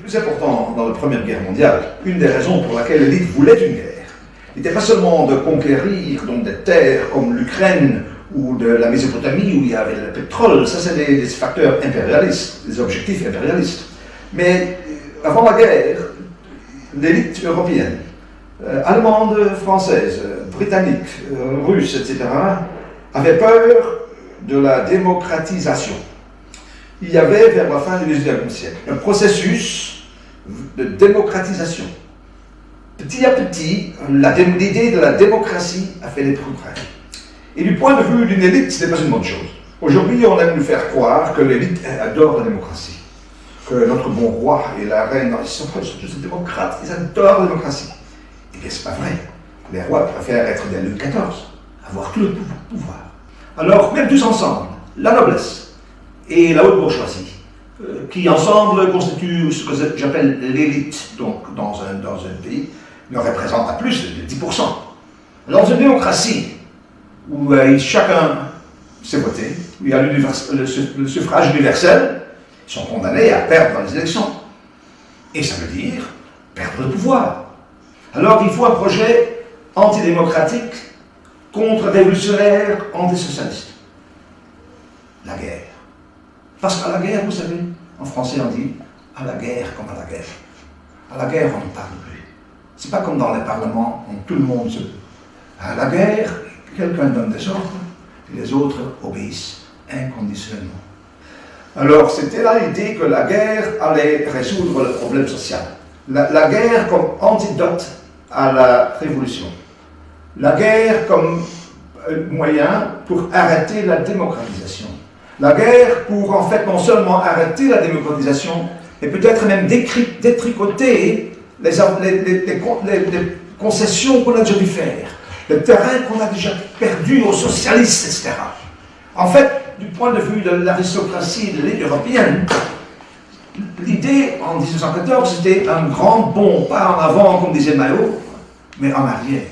plus important dans la Première Guerre mondiale, une des raisons pour laquelle l'élite voulait une guerre, n'était pas seulement de conquérir donc, des terres comme l'Ukraine ou de la Mésopotamie où il y avait le pétrole, ça c'est des facteurs impérialistes, des objectifs impérialistes. Mais avant la guerre, l'élite européenne, allemande, française, britannique, russe, etc., avait peur de la démocratisation. Il y avait, vers la fin du XIXe siècle, un processus de démocratisation. Petit à petit, l'idée de la démocratie a fait des progrès. Et du point de vue d'une élite, ce n'est pas une bonne chose. Aujourd'hui, on aime nous faire croire que l'élite adore la démocratie. Que notre bon roi et la reine, ils sont tous démocrates, ils adorent la démocratie. Eh bien, c'est pas vrai. Les rois préfèrent être des Louis XIV, avoir tout le pouvoir. Alors, même tous ensemble, la noblesse et la haute bourgeoisie, qui ensemble constituent ce que j'appelle l'élite, donc dans un pays, ne représentent pas plus de 10%. Dans une démocratie où chacun s'est voté, où il y a le suffrage universel, ils sont condamnés à perdre dans les élections. Et ça veut dire perdre le pouvoir. Alors il faut un projet antidémocratique, contre-révolutionnaire, antisocialiste. La guerre. Parce qu'à la guerre, vous savez, en français on dit à la guerre comme à la guerre. À la guerre, on ne parle plus. C'est pas comme dans les parlements où tout le monde se... À la guerre, quelqu'un donne des ordres et les autres obéissent inconditionnellement. Alors, c'était là l'idée que la guerre allait résoudre le problème social. La guerre comme antidote à la révolution. La guerre comme moyen pour arrêter la démocratisation. La guerre pour, en fait, non seulement arrêter la démocratisation, mais peut-être même détricoter les concessions qu'on a déjà dû faire, le terrain qu'on a déjà perdu aux socialistes, etc. En fait, du point de vue de l'aristocratie de l'élite européenne, l'idée en 1914 c'était un grand bond, pas en avant comme disait Mao, mais en arrière.